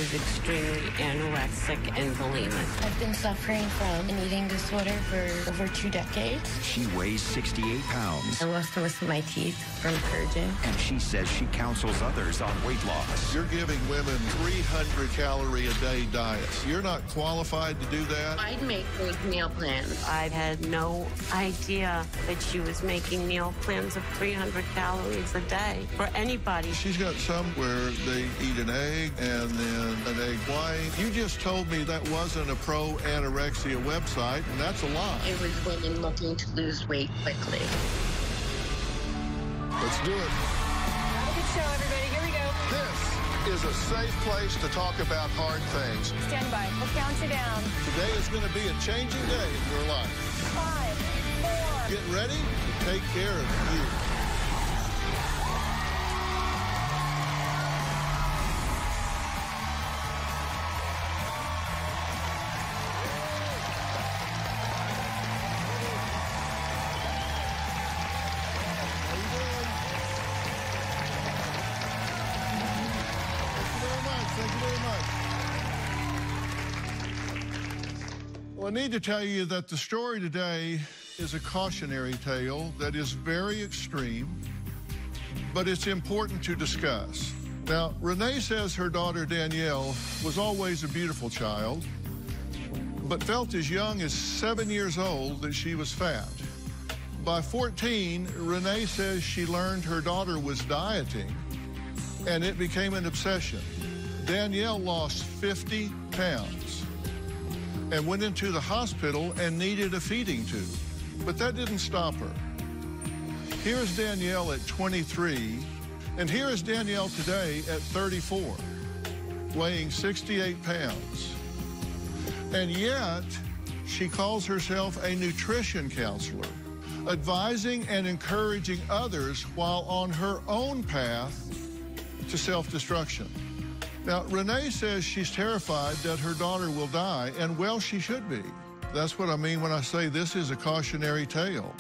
is extremely anorexic and bulimic. I've been suffering from an eating disorder for over 2 decades. She weighs 68 pounds. I lost most of my teeth from purging. And she says she counsels others on weight loss. You're giving women 300 calorie a day diets. You're not qualified to do that. I'd make meal plans. I had no idea that she was making meal plans of 300 calories a day for anybody. She's got some where they eat an egg and then an egg white. You just told me that wasn't a pro-anorexia website, and that's a lie. It was women looking to lose weight quickly. Let's do it. Have a good show, everybody. Here we go. This is a safe place to talk about hard things. Stand by. We'll count you down. Today is going to be a changing day in your life. 5, 4. Get ready to take care of you. Well, I need to tell you that the story today is a cautionary tale that is very extreme, but it's important to discuss. Now, Renee says her daughter Danielle was always a beautiful child, but felt as young as 7 years old that she was fat. By 14, Renee says she learned her daughter was dieting, and it became an obsession. Danielle lost 50 pounds and went into the hospital and needed a feeding tube. But that didn't stop her. Here's Danielle at 23, and here is Danielle today at 34, weighing 68 pounds. And yet, she calls herself a nutrition counselor, advising and encouraging others while on her own path to self-destruction. Now, Renee says she's terrified that her daughter will die, and well, she should be. That's what I mean when I say this is a cautionary tale.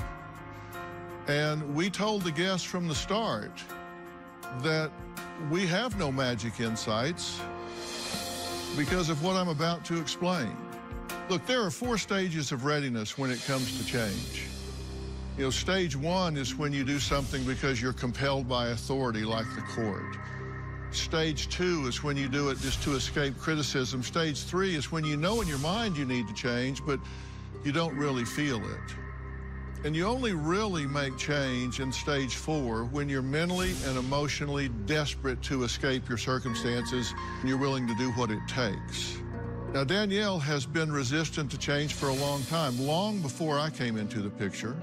And we told the guests from the start that we have no magic insights because of what I'm about to explain. Look, there are 4 stages of readiness when it comes to change. You know, stage 1 is when you do something because you're compelled by authority, like the court. Stage 2 is when you do it just to escape criticism. Stage 3 is when you know in your mind you need to change, but you don't really feel it. And you only really make change in stage 4 when you're mentally and emotionally desperate to escape your circumstances and you're willing to do what it takes. Now, Danielle has been resistant to change for a long time, long before I came into the picture.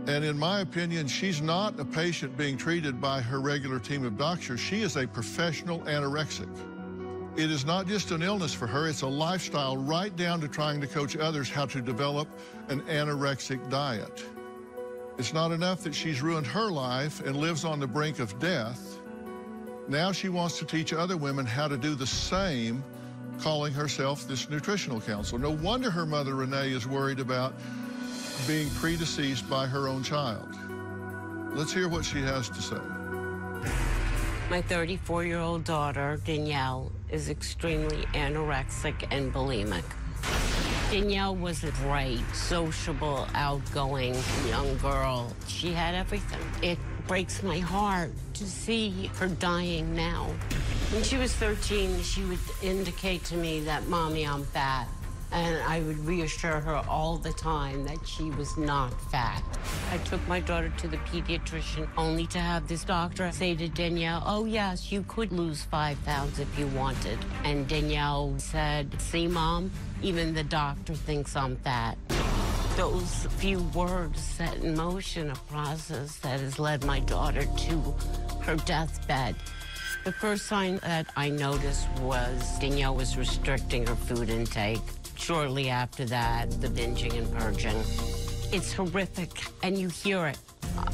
And in my opinion, she's not a patient being treated by her regular team of doctors. She is a professional anorexic. It is not just an illness for her, it's a lifestyle, right down to trying to coach others how to develop an anorexic diet. It's not enough that she's ruined her life and lives on the brink of death. Now she wants to teach other women how to do the same, calling herself this nutritional counselor. No wonder her mother, Renee, is worried about being predeceased by her own child. Let's hear what she has to say. My 34-year-old daughter, Danielle, is extremely anorexic and bulimic. Danielle was a bright, sociable, outgoing young girl. She had everything. It breaks my heart to see her dying now. When she was 13, she would indicate to me that, "Mommy, I'm fat." And I would reassure her all the time that she was not fat. I took my daughter to the pediatrician only to have this doctor say to Danielle, "Oh, yes, you could lose 5 pounds if you wanted." And Danielle said, "See, Mom, even the doctor thinks I'm fat." Those few words set in motion a process that has led my daughter to her deathbed. The first sign that I noticed was Danielle was restricting her food intake. Shortly after that, the binging and purging. It's horrific, and you hear it.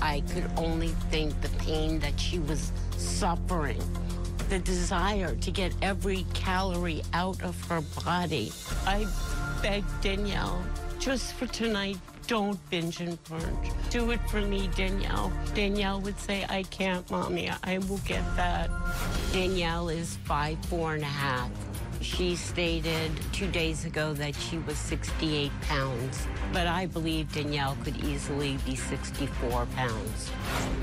I could only think the pain that she was suffering, the desire to get every calorie out of her body. I begged Danielle, just for tonight, Don't binge and purge. Do it for me, Danielle. Danielle would say, I can't, Mommy. I will get that. Danielle is 5'4½". She stated 2 days ago that she was 68 pounds, but I believe Danielle could easily be 64 pounds.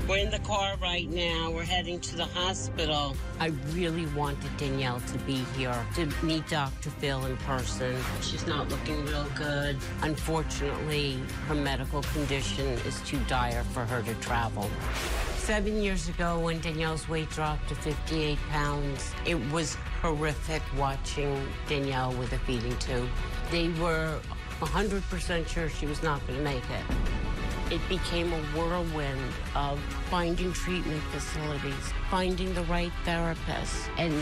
We're in the car right now. We're heading to the hospital. I really wanted Danielle to be here to meet Dr. Phil in person. She's not looking real good. Unfortunately, her medical condition is too dire for her to travel. 7 years ago, when Danielle's weight dropped to 58 pounds, it was horrific watching Danielle with a feeding tube. They were 100% sure she was not going to make it. It became a whirlwind of finding treatment facilities, finding the right therapist, and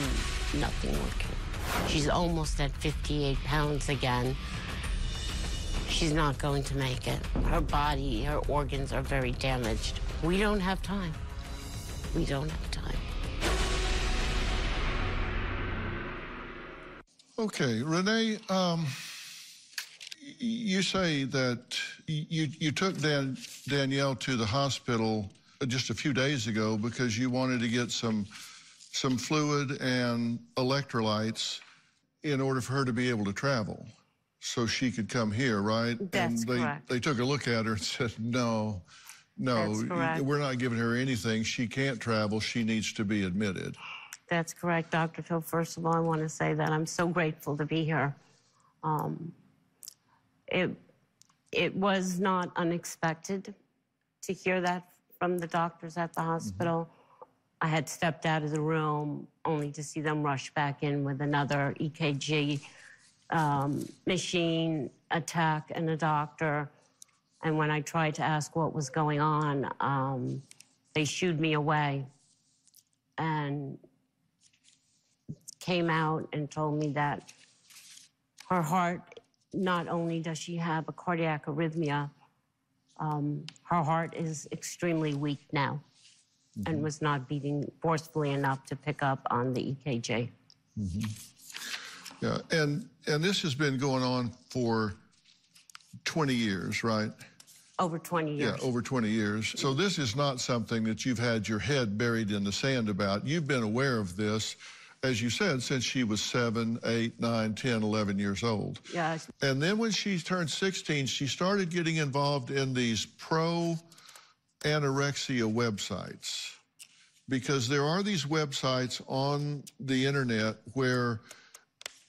nothing working. She's almost at 58 pounds again. She's not going to make it. Her body, her organs are very damaged. We don't have time. We don't have time. Okay, Renee, you say that you took Danielle to the hospital just a few days ago because you wanted to get some fluid and electrolytes in order for her to be able to travel, so she could come here, right? That's correct. They took a look at her and said, no, That's correct. we're not giving her anything. She can't travel. She needs to be admitted. That's correct, Dr. Phil. First of all, I want to say that I'm so grateful to be here. It was not unexpected to hear that from the doctors at the hospital. I had stepped out of the room only to see them rush back in with another EKG machine, a tech, and a doctor. And when I tried to ask what was going on, they shooed me away and came out and told me that her heart, not only does she have a cardiac arrhythmia, her heart is extremely weak now and was not beating forcefully enough to pick up on the EKG. Yeah, and this has been going on for 20 years, right? Over 20 years. Yeah, over 20 years. So this is not something that you've had your head buried in the sand about. You've been aware of this, as you said, since she was 7, 8, 9, 10, 11 years old. Yes. And then when she turned 16, she started getting involved in these pro-anorexia websites, because there are these websites on the internet where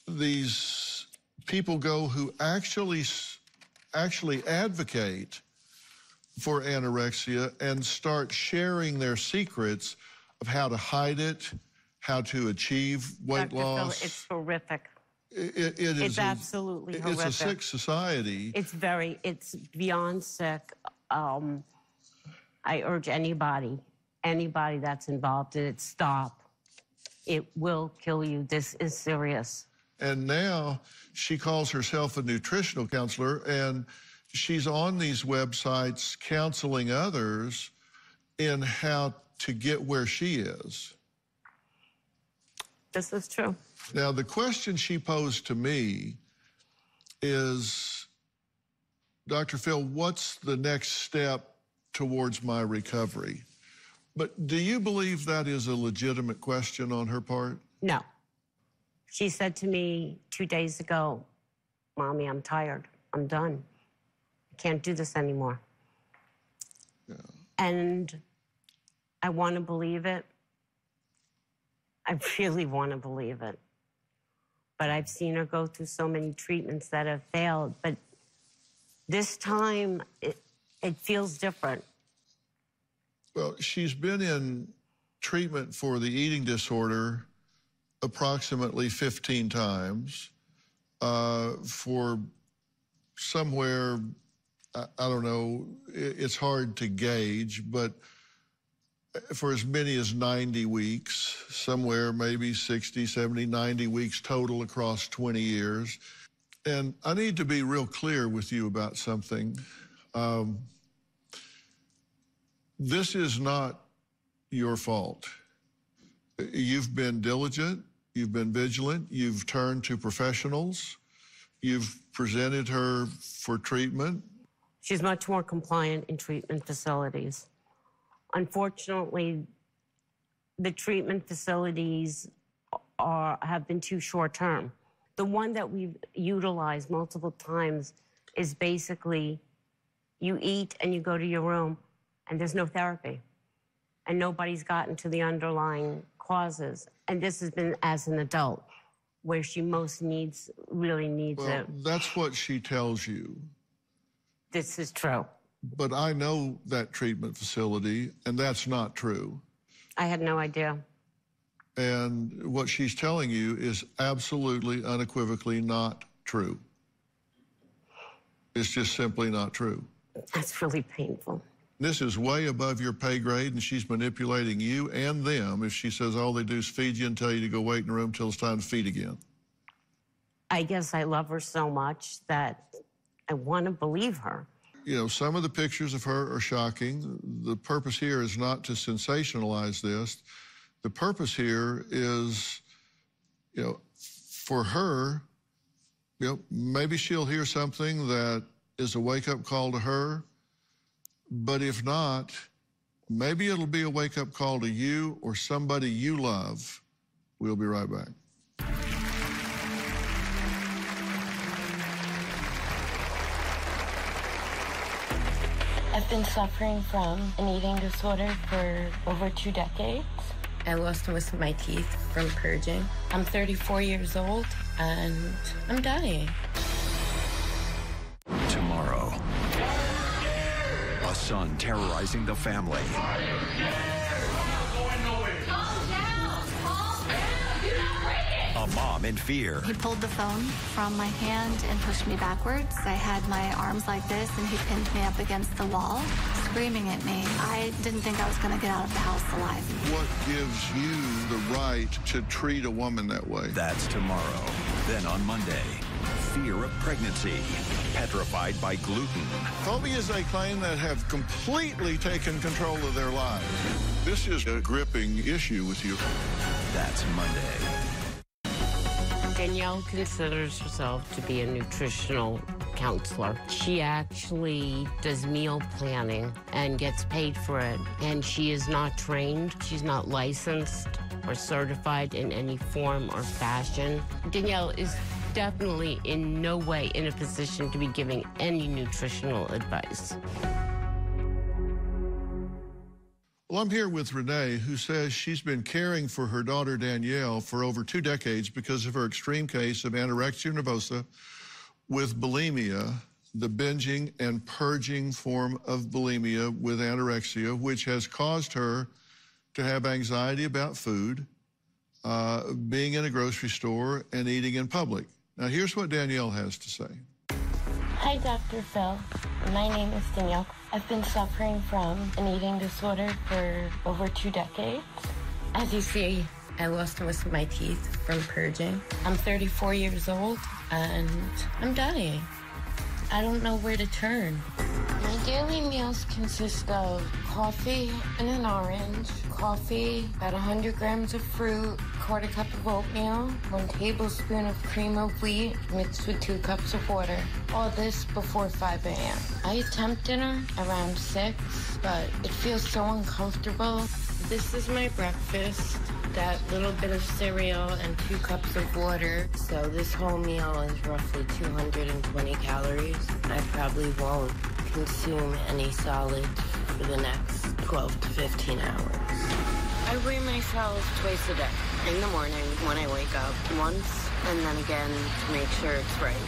these people go who actually advocate for anorexia and start sharing their secrets of how to hide it, how to achieve weight Dr. Phil, loss. it's horrific. It's absolutely horrific. It's a sick society. It's beyond sick. I urge anybody that's involved in it, stop. It will kill you. This is serious. And now she calls herself a nutritional counselor, and she's on these websites counseling others in how to get where she is. This is true. Now, the question she posed to me is, Dr. Phil, what's the next step towards my recovery? But do you believe that is a legitimate question on her part? No. She said to me 2 days ago, Mommy, I'm tired. I'm done. I can't do this anymore. Yeah. And I want to believe it. I really want to believe it. But I've seen her go through so many treatments that have failed. But this time, it feels different. Well, she's been in treatment for the eating disorder approximately 15 times for somewhere, I don't know, it's hard to gauge, but for as many as 90 weeks, somewhere maybe 60, 70, 90 weeks total across 20 years. And I need to be real clear with you about something. This is not your fault. You've been diligent, you've been vigilant, you've turned to professionals, you've presented her for treatment. She's much more compliant in treatment facilities. Unfortunately, the treatment facilities have been too short-term. The one that we've utilized multiple times is basically you eat and you go to your room and there's no therapy. And nobody's gotten to the underlying causes. And this has been as an adult, where she really needs it. That's what she tells you. This is true. But I know that treatment facility, and that's not true. I had no idea. And what she's telling you is absolutely, unequivocally not true. It's just simply not true. That's really painful. This is way above your pay grade, and she's manipulating you and them if she says all they do is feed you and tell you to go wait in the room till it's time to feed again. I guess I love her so much that I want to believe her. You know, some of the pictures of her are shocking. The purpose here is not to sensationalize this. The purpose here is, you know, for her, you know, maybe she'll hear something that is a wake-up call to her. But if not, maybe it'll be a wake-up call to you or somebody you love. We'll be right back. I've been suffering from an eating disorder for over 2 decades. I lost most of my teeth from purging. I'm 34 years old, and I'm dying. Tomorrow, a son terrorizing the family. A mom in fear. He pulled the phone from my hand and pushed me backwards. I had my arms like this, and he pinned me up against the wall, screaming at me. I didn't think I was going to get out of the house alive. What gives you the right to treat a woman that way? That's tomorrow. Then on Monday, fear of pregnancy, petrified by gluten. Phobias, they claim, that have completely taken control of their lives. This is a gripping issue with you. That's Monday. Danielle considers herself to be a nutritional counselor. She actually does meal planning and gets paid for it. And she is not trained. She's not licensed or certified in any form or fashion. Danielle is definitely in no way in a position to be giving any nutritional advice. Well, I'm here with Renee, who says she's been caring for her daughter Danielle for over 2 decades because of her extreme case of anorexia nervosa with bulimia, the binging and purging form of bulimia with anorexia, which has caused her to have anxiety about food, being in a grocery store, and eating in public. Now, here's what Danielle has to say. Hi, Dr. Phil. My name is Danielle. I've been suffering from an eating disorder for over 2 decades. As you see, I lost most of my teeth from purging. I'm 34 years old, and I'm dying. I don't know where to turn. My daily meals consist of coffee and an orange, coffee, about 100 grams of fruit, 1/4 cup of oatmeal, 1 tablespoon of cream of wheat mixed with 2 cups of water. All this before 5 a.m. I attempt dinner around 6, but it feels so uncomfortable. This is my breakfast. That little bit of cereal and 2 cups of water. So this whole meal is roughly 220 calories. I probably won't consume any solids for the next 12 to 15 hours. I weigh myself twice a day. In the morning when I wake up once, and then again to make sure it's right.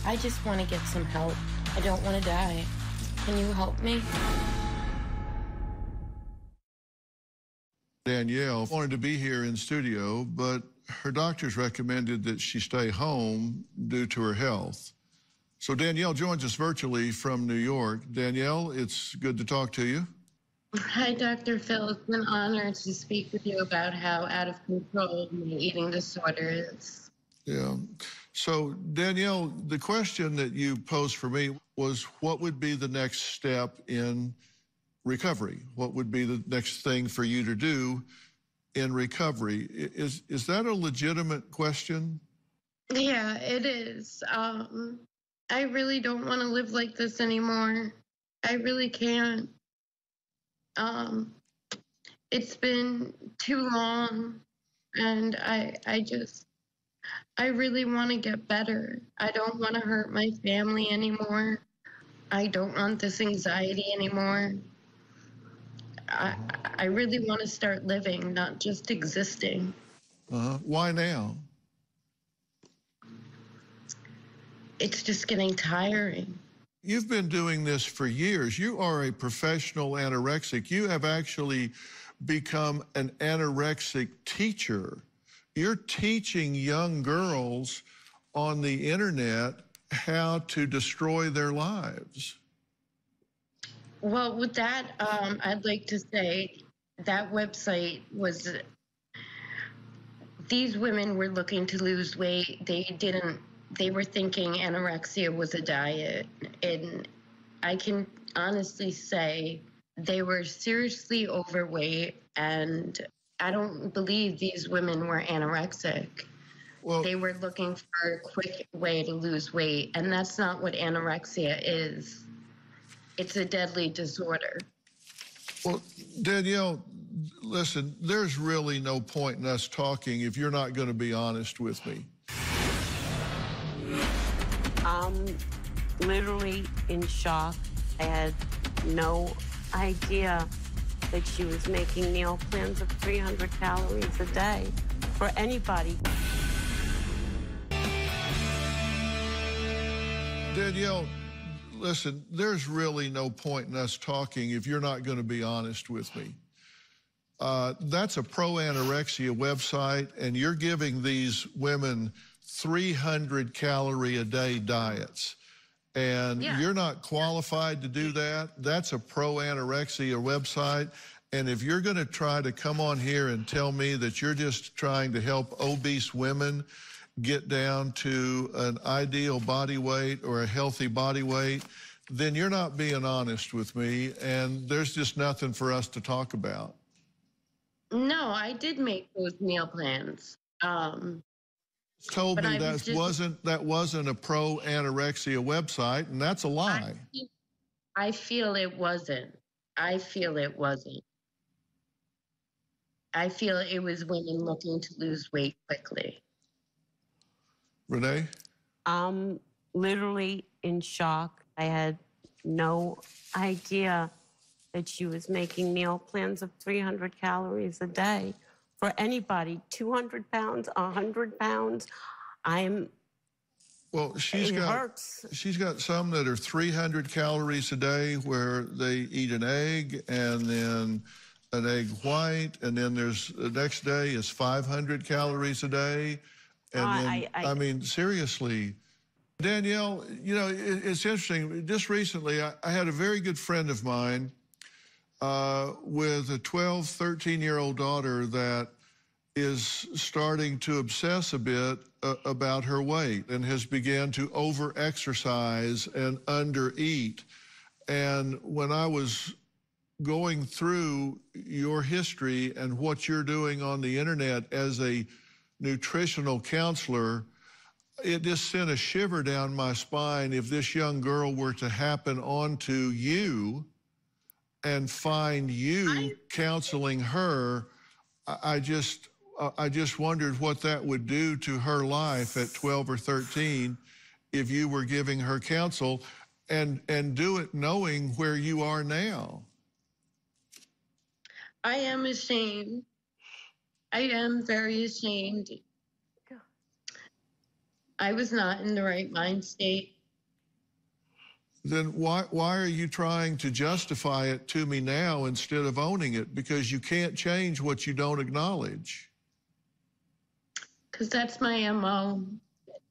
I just want to get some help. I don't want to die. Can you help me? Danielle wanted to be here in studio, but her doctors recommended that she stay home due to her health. So Danielle joins us virtually from New York. Danielle, it's good to talk to you. Hi, Dr. Phil. It's an honor to speak with you about how out of control my eating disorder is. Yeah. So Danielle, the question that you posed for me was, what would be the next step in recovery? What would be the next thing for you to do in recovery? Is that a legitimate question? Yeah, it is. I really don't want to live like this anymore. I really can't. It's been too long, and I really want to get better. I don't want to hurt my family anymore. I don't want this anxiety anymore. I really want to start living, not just existing. Why now? It's just getting tiring. You've been doing this for years. You are a professional anorexic. You have actually become an anorexic teacher. You're teaching young girls on the internet how to destroy their lives. Well, with that, I'd like to say that website was, these women were looking to lose weight. They were thinking anorexia was a diet. And I can honestly say they were seriously overweight, and I don't believe these women were anorexic. Well, they were looking for a quick way to lose weight, and that's not what anorexia is. It's a deadly disorder. Well, Danielle, listen, there's really no point in us talking if you're not going to be honest with me. I'm literally in shock. I had no idea that she was making meal plans of 300 calories a day for anybody. Danielle, listen, there's really no point in us talking if you're not going to be honest with me. That's a pro-anorexia website, and you're giving these women 300 calorie a day diets. And you're not qualified to do that. That's a pro-anorexia website. And if you're going to try to come on here and tell me that you're just trying to help obese women get down to an ideal body weight or a healthy body weight, then you're not being honest with me, and there's just nothing for us to talk about. No, I did make those meal plans. Told me that wasn't a pro-anorexia website, and that's a lie. I feel it wasn't. I feel it wasn't. I feel it was women looking to lose weight quickly. Renee? I'm literally in shock. I had no idea that she was making meal plans of 300 calories a day for anybody. 200 pounds, 100 pounds. Well, she's got some that are 300 calories a day where they eat an egg and then an egg white, and then there's the next day is 500 calories a day. And I mean, seriously, Danielle, you know, it's interesting. Just recently, I had a very good friend of mine with a 12, 13-year-old daughter that is starting to obsess a bit about her weight and has began to over-exercise and under-eat. And when I was going through your history and what you're doing on the internet as a nutritional counselor, it just sent a shiver down my spine if this young girl were to happen onto you and find you counseling her. I just wondered what that would do to her life at 12 or 13 if you were giving her counsel, and do it knowing where you are now. I am ashamed. I am very ashamed. I was not in the right mind state. Then why are you trying to justify it to me now instead of owning it? Because you can't change what you don't acknowledge. Because that's my MO,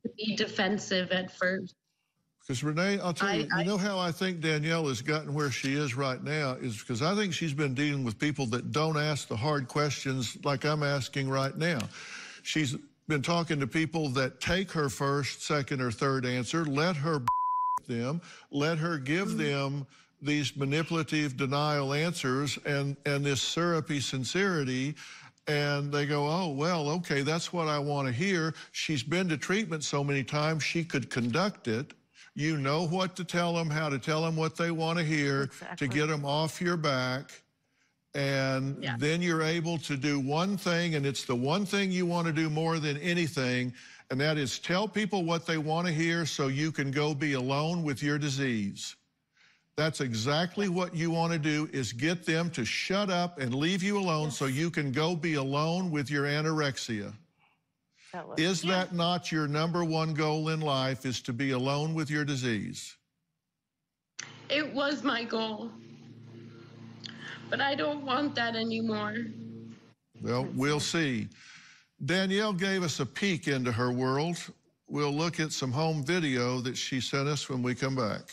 to be defensive at first. Because Renee, I'll tell you, you know how I think Danielle has gotten where she is right now is because I think she's been dealing with people that don't ask the hard questions like I'm asking right now. She's been talking to people that take her first, second, or third answer, let her them, let her give them these manipulative denial answers and this syrupy sincerity, and they go, oh, well, okay, that's what I want to hear. She's been to treatment so many times, she could conduct it. You know what to tell them, how to tell them what they want to hear, Exactly. to get them off your back. And then you're able to do one thing, and it's the one thing you want to do more than anything, and that is tell people what they want to hear so you can go be alone with your disease. That's exactly what you want to do, is get them to shut up and leave you alone so you can go be alone with your anorexia. Is that not your number one goal in life, is to be alone with your disease? It was my goal, but I don't want that anymore. Well, we'll see. Danielle gave us a peek into her world. We'll look at some home video that she sent us when we come back.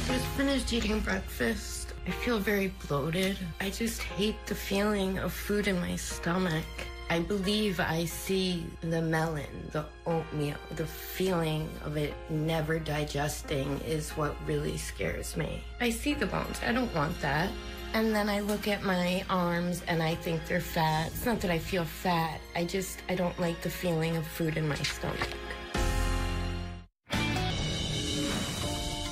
Just finished eating breakfast. I feel very bloated. I just hate the feeling of food in my stomach. I believe I see the melon, the oatmeal, the feeling of it never digesting is what really scares me. I see the bones. I don't want that. And then I look at my arms and I think they're fat. It's not that I feel fat. I don't like the feeling of food in my stomach.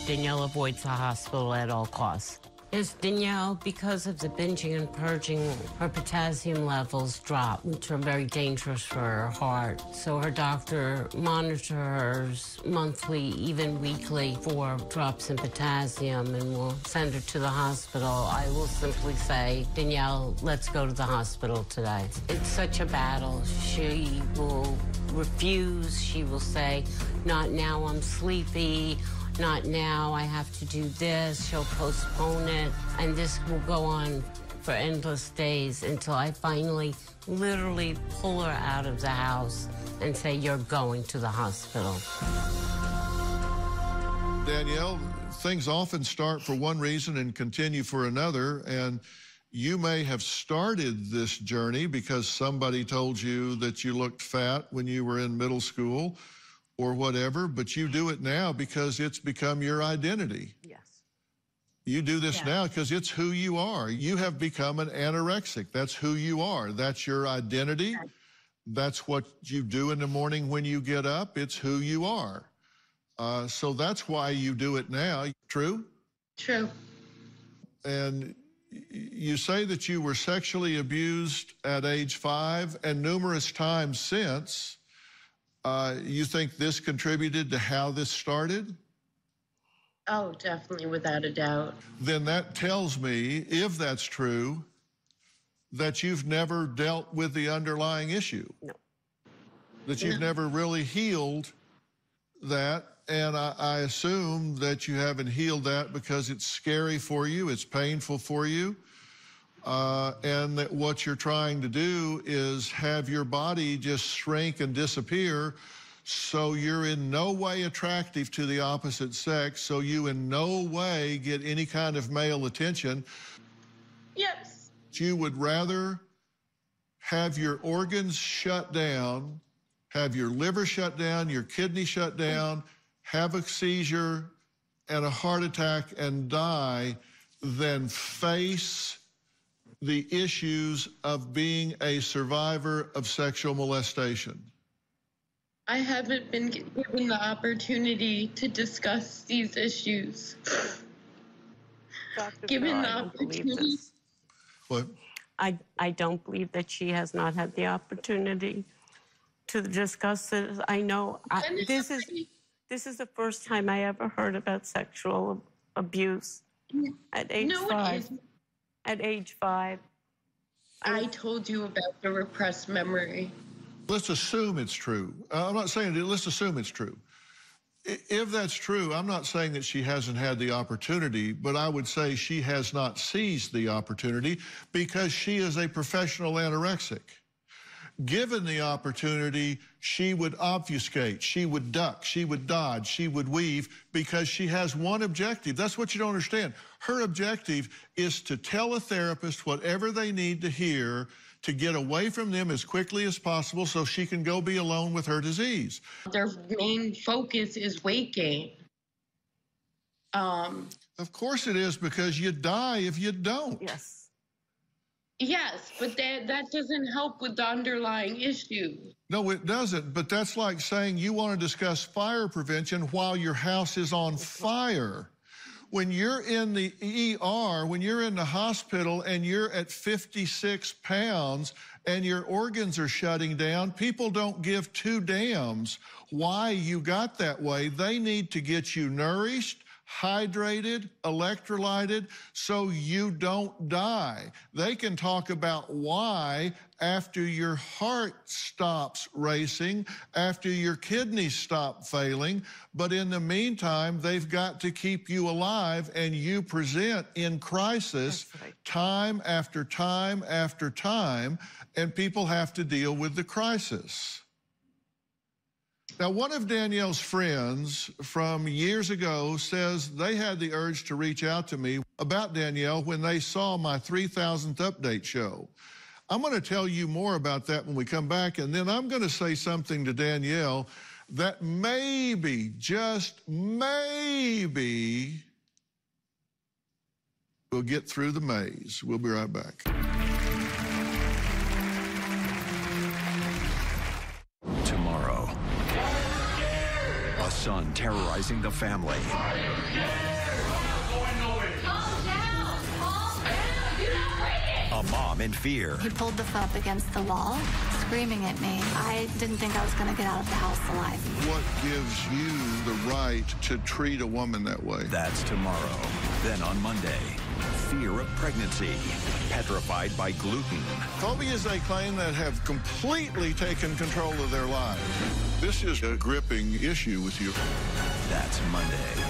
Danielle avoids the hospital at all costs. Yes, Danielle, because of the binging and purging, her potassium levels drop, which are very dangerous for her heart. So her doctor monitors monthly, even weekly, for drops in potassium, and will send her to the hospital. I will simply say, Danielle, let's go to the hospital today. It's such a battle. She will refuse. She will say, not now, I'm sleepy. Not now, I have to do this. She'll postpone it. And this will go on for endless days until I finally literally pull her out of the house and say, you're going to the hospital. Danielle, things often start for one reason and continue for another. And you may have started this journey because somebody told you that you looked fat when you were in middle school, or whatever, but you do it now because it's become your identity. Yes. You do this now because it's who you are. You have become an anorexic. That's who you are. That's your identity. That's what you do in the morning when you get up. It's who you are. So that's why you do it now. True? True. And you say that you were sexually abused at age 5 and numerous times since. You think this contributed to how this started? Oh, definitely, without a doubt. Then that tells me, if that's true, that you've never dealt with the underlying issue. No. That you've never really healed that. And I assume that you haven't healed that because it's scary for you, it's painful for you. And that what you're trying to do is have your body just shrink and disappear, so you're in no way attractive to the opposite sex, so you in no way get any kind of male attention. Yes. You would rather have your organs shut down, have your liver shut down, your kidney shut down, have a seizure and a heart attack and die than face the issues of being a survivor of sexual molestation. I haven't been given the opportunity to discuss these issues. Given the opportunity. What? I don't believe that she has not had the opportunity to discuss it. I know this is the first time I ever heard about sexual abuse at age 5. At age 5. I told you about the repressed memory. Let's assume it's true. I'm not saying it, let's assume it's true. If that's true, I'm not saying that she hasn't had the opportunity, but I would say she has not seized the opportunity because she is a professional anorexic. Given the opportunity, she would obfuscate, she would duck, she would dodge, she would weave, because she has one objective. That's what you don't understand. Her objective is to tell a therapist whatever they need to hear to get away from them as quickly as possible so she can go be alone with her disease. Their main focus is weight gain. Of course it is, because you die if you don't. Yes. Yes, but that doesn't help with the underlying issue. No, it doesn't, but that's like saying you want to discuss fire prevention while your house is on fire. When you're in the ER, when you're in the hospital and you're at 56 pounds and your organs are shutting down, people don't give two damns why you got that way. They need to get you nourished, hydrated, electrolyted, so you don't die. They can talk about why after your heart stops racing, after your kidneys stop failing, but in the meantime, they've got to keep you alive, and you present in crisis time after time after time, and people have to deal with the crisis. Now, one of Danielle's friends from years ago says they had the urge to reach out to me about Danielle when they saw my 3000th update show. I'm going to tell you more about that when we come back, and then I'm going to say something to Danielle that maybe, just maybe, we'll get through the maze. We'll be right back. Tomorrow, a son terrorizing the family. A mom in fear. He pulled the phone up against the wall, screaming at me. I didn't think I was going to get out of the house alive. What gives you the right to treat a woman that way? That's tomorrow. Then on Monday, fear of pregnancy, petrified by gluten. Phobias, they claim, that have completely taken control of their lives. This is a gripping issue with you. That's Monday.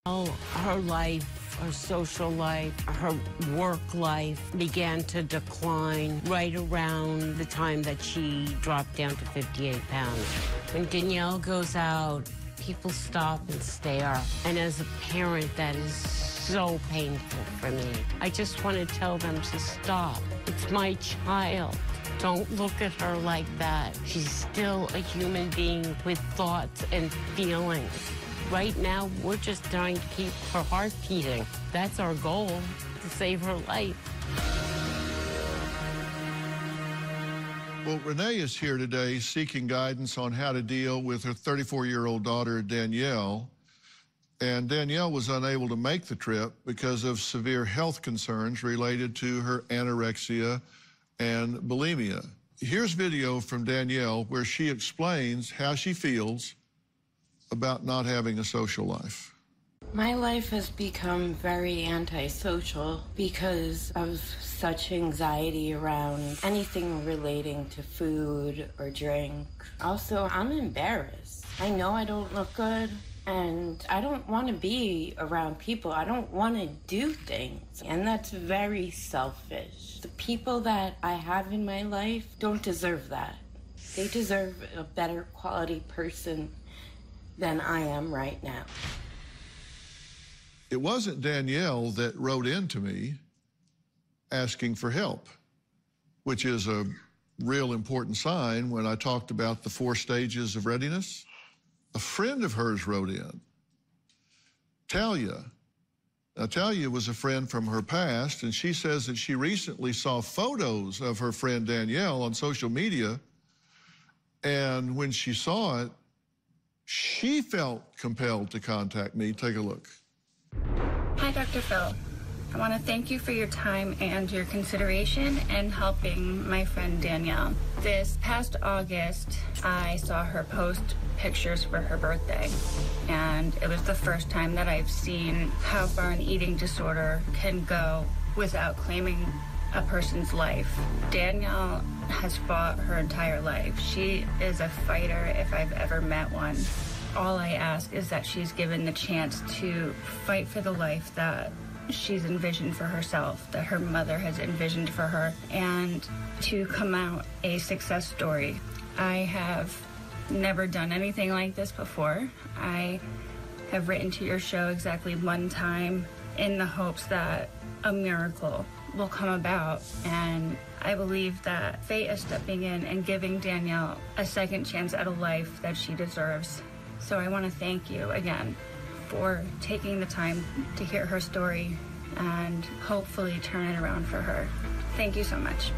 Oh, her life, her social life, her work life began to decline right around the time that she dropped down to 58 pounds. When Danielle goes out, people stop and stare. And as a parent, that is so painful for me. I just want to tell them to stop. It's my child. Don't look at her like that. She's still a human being with thoughts and feelings. Right now, we're just trying to keep her heart beating. That's our goal, to save her life. Well, Renee is here today seeking guidance on how to deal with her 34-year-old daughter, Danielle. And Danielle was unable to make the trip because of severe health concerns related to her anorexia and bulimia. Here's video from Danielle where she explains how she feels about not having a social life. My life has become very antisocial because of such anxiety around anything relating to food or drink. Also, I'm embarrassed. I know I don't look good, and I don't want to be around people. I don't want to do things, and that's very selfish. The people that I have in my life don't deserve that. They deserve a better quality person than I am right now. It wasn't Danielle that wrote in to me asking for help, which is a real important sign when I talked about the 4 stages of readiness. A friend of hers wrote in, Talia. Now, Talia was a friend from her past, and she says that she recently saw photos of her friend Danielle on social media, and when she saw it, she felt compelled to contact me. Take a look. Hi, Dr. Phil. I want to thank you for your time and your consideration in helping my friend Danielle. This past August, I saw her post pictures for her birthday, and it was the first time that I've seen how far an eating disorder can go without claiming a person's life. Danielle has fought her entire life. She is a fighter if I've ever met one. All I ask is that she's given the chance to fight for the life that she's envisioned for herself, that her mother has envisioned for her, and to come out a success story. I have never done anything like this before. I have written to your show exactly one time in the hopes that a miracle will come about, and I believe that fate is stepping in and giving Danielle a second chance at a life that she deserves. So I want to thank you again for taking the time to hear her story and hopefully turn it around for her. Thank you so much.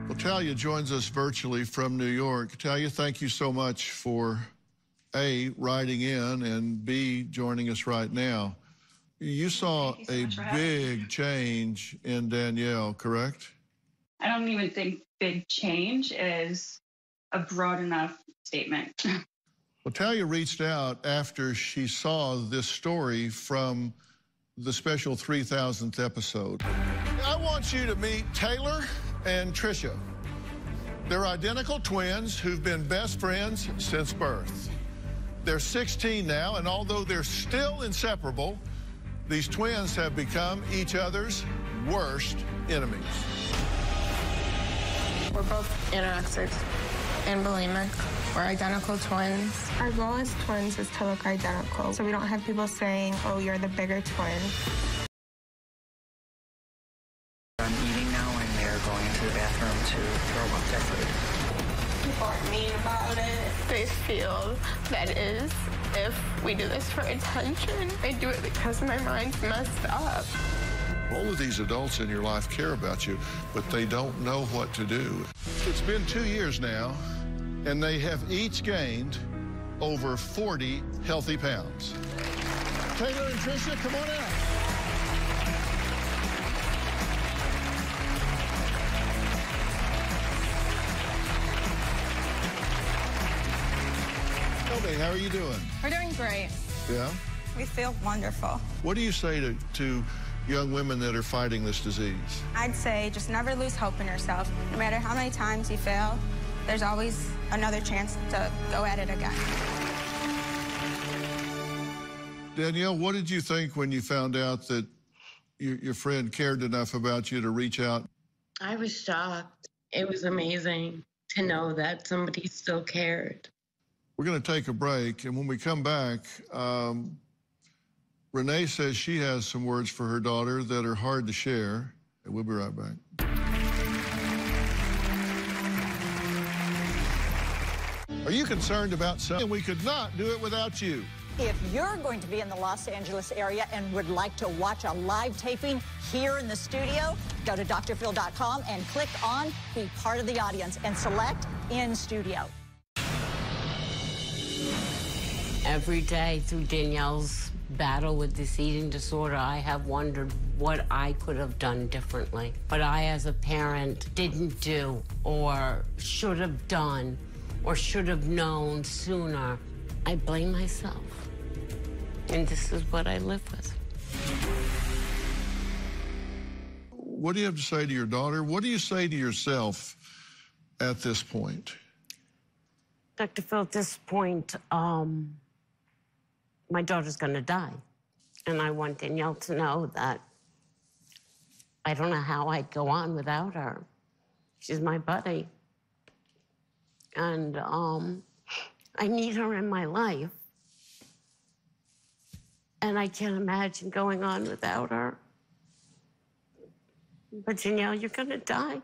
Well, Talia joins us virtually from New York. Talia, thank you so much for A, writing in, and B, joining us right now. You saw a big change in Danielle, correct? I don't even think big change is a broad enough statement. Well, Talia reached out after she saw this story from the special 3000th episode. I want you to meet Taylor and Tricia. They're identical twins who've been best friends since birth. They're 16 now, and although they're still inseparable, these twins have become each other's worst enemies. We're both anorexic and bulimic. We're identical twins. Our goal as twins is to look identical, so we don't have people saying, oh, you're the bigger twin. I'm eating now, and they're going to the bathroom to throw up their food. People are mean about it. They feel that is, if we do this for attention, I do it because my mind's messed up. All of these adults in your life care about you, but they don't know what to do. It's been 2 years now, and they have each gained over 40 healthy pounds. Taylor and Tricia, come on out. Tell me, how are you doing? We're doing great. Yeah? We feel wonderful. What do you say to young women that are fighting this disease? I'd say just never lose hope in yourself. No matter how many times you fail, there's always another chance to go at it again. Danielle, what did you think when you found out that your friend cared enough about you to reach out? I was shocked. It was amazing to know that somebody still cared. We're going to take a break, and when we come back, Renee says she has some words for her daughter that are hard to share. We'll be right back. Are you concerned about something? We could not do it without you. If you're going to be in the Los Angeles area and would like to watch a live taping here in the studio, go to drphil.com and click on Be Part of the Audience and select In Studio. Every day through Danielle's battle with this eating disorder, I have wondered what I could have done differently. But I, as a parent, didn't do or should have done or should have known sooner. I blame myself. And this is what I live with. What do you have to say to your daughter? What do you say to yourself at this point? Dr. Phil, at this point, my daughter's going to die. And I want Danielle to know that I don't know how I'd go on without her. She's my buddy. And I need her in my life. And I can't imagine going on without her. But Danielle, you're going to die.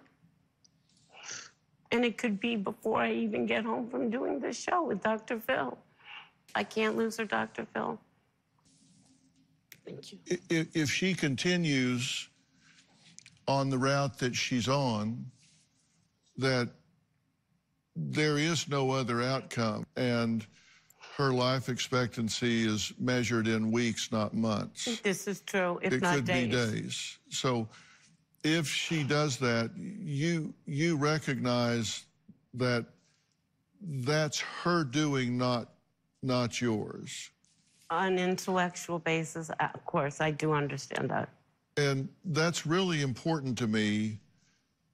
And it could be before I even get home from doing this show with Dr. Phil. I can't lose her, Dr. Phil. Thank you. If she continues on the route that she's on, that there is no other outcome, and her life expectancy is measured in weeks, not months. This is true, if not days. It could be days. So if she does that, you recognize that that's her doing, not yours. On an intellectual basis, of course, I do understand that. And that's really important to me,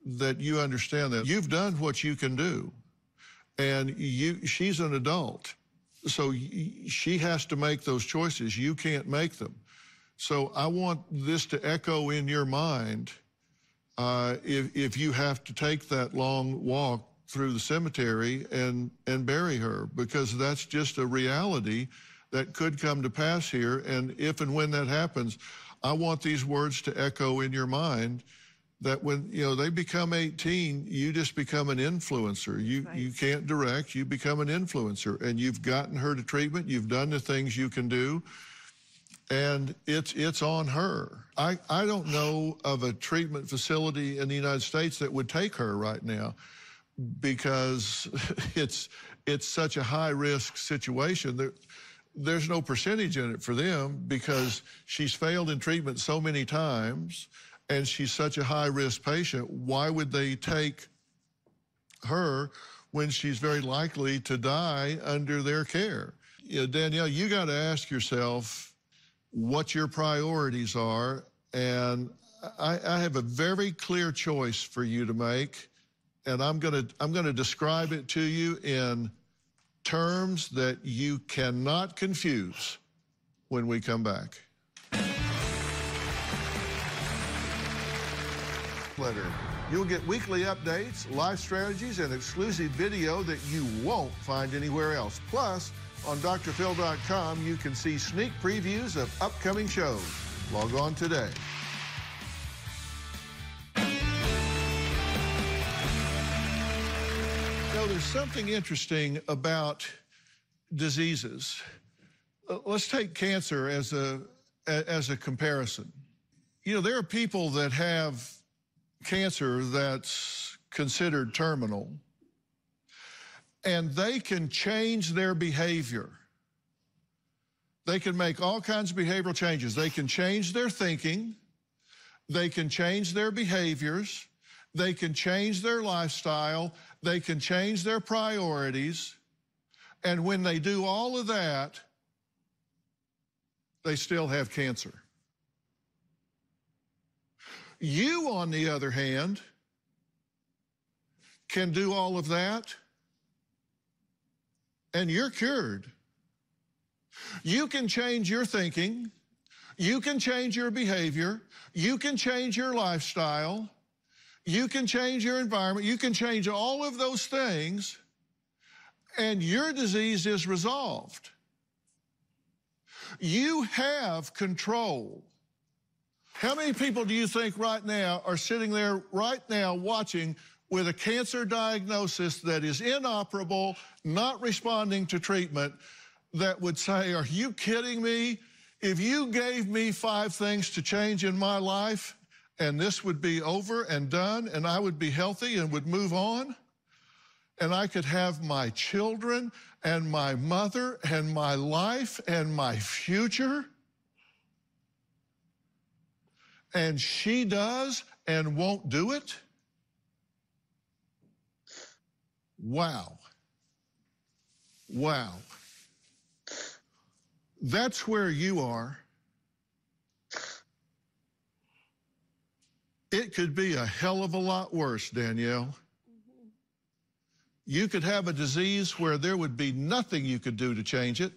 that you understand that. You've done what you can do, and she's an adult, so she has to make those choices. You can't make them. So I want this to echo in your mind if you have to take that long walk through the cemetery and bury her, because that's just a reality that could come to pass here. And if and when that happens, I want these words to echo in your mind, that when they become 18, you just become an influencer. You can't direct, you become an influencer, and you've gotten her to treatment, you've done the things you can do. and it's on her. I don't know of a treatment facility in the United States that would take her right now, because it's such a high-risk situation. There's no percentage in it for them because she's failed in treatment so many times, and she's such a high-risk patient. Why would they take her when she's very likely to die under their care? You know, Danielle, you got to ask yourself what your priorities are, and I have a very clear choice for you to make, and I'm gonna describe it to you in terms that you cannot confuse when we come back. You'll get weekly updates, live strategies, and exclusive video that you won't find anywhere else. Plus, on drphil.com, you can see sneak previews of upcoming shows. Log on today. So there's something interesting about diseases. Let's take cancer as a comparison. You know, there are people that have cancer that's considered terminal, and they can change their behavior. They can make all kinds of behavioral changes. They can change their thinking. They can change their behaviors. They can change their lifestyle. They can change their priorities. And when they do all of that, they still have cancer. You, on the other hand, can do all of that, and you're cured. You can change your thinking. You can change your behavior. You can change your lifestyle. You can change your environment. You can change all of those things, and your disease is resolved. You have control. How many people do you think right now are sitting there right now watching with a cancer diagnosis that is inoperable, not responding to treatment, that would say, are you kidding me? If you gave me 5 things to change in my life, and this would be over and done, and I would be healthy and would move on, and I could have my children and my mother and my life and my future, and she does and won't do it? Wow. Wow. That's where you are. It could be a hell of a lot worse, Danielle. You could have a disease where there would be nothing you could do to change it,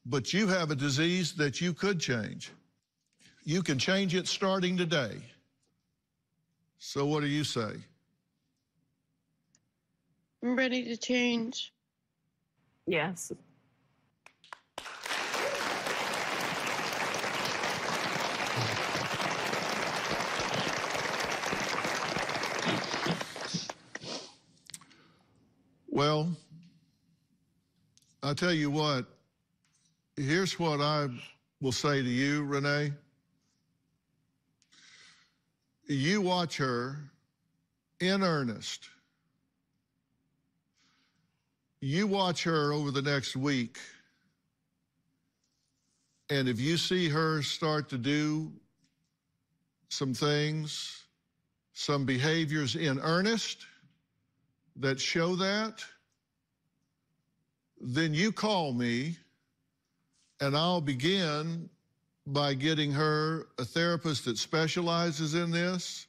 but you have a disease that you could change. You can change it starting today. So what do you say? I'm ready to change. Yes. Well, I'll tell you what, here's what I will say to you, Renee. You watch her in earnest. You watch her over the next week, and if you see her start to do some things, some behaviors in earnest that show that, then you call me, and I'll begin by getting her a therapist that specializes in this,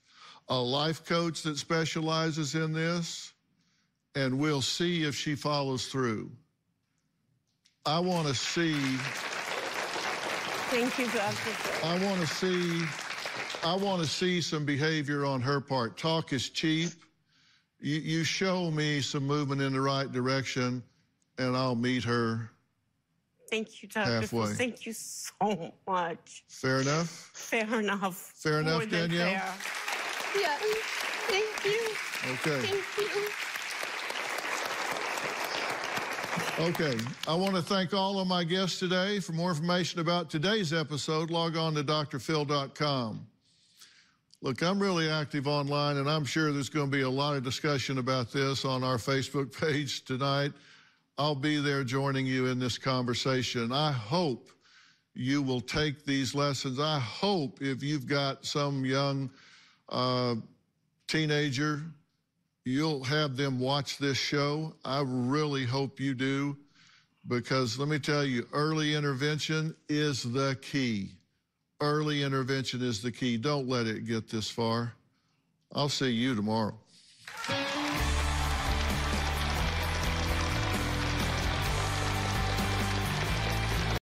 a life coach that specializes in this, and we'll see if she follows through. I want to see. Thank you, Dr. Phil. I want to see some behavior on her part. Talk is cheap. You show me some movement in the right direction, and I'll meet her. Thank you, Dr. Halfway. Phil. Thank you so much. Fair enough? Fair enough. Fair enough, More than Danielle? fair. Yes. Thank you. Okay. Thank you. Okay, I want to thank all of my guests today. For more information about today's episode, log on to drphil.com. Look, I'm really active online, and I'm sure there's going to be a lot of discussion about this on our Facebook page tonight. I'll be there joining you in this conversation. I hope you will take these lessons. I hope if you've got some young teenager, you'll have them watch this show. I really hope you do, because let me tell you, early intervention is the key. Early intervention is the key. Don't let it get this far. I'll see you tomorrow.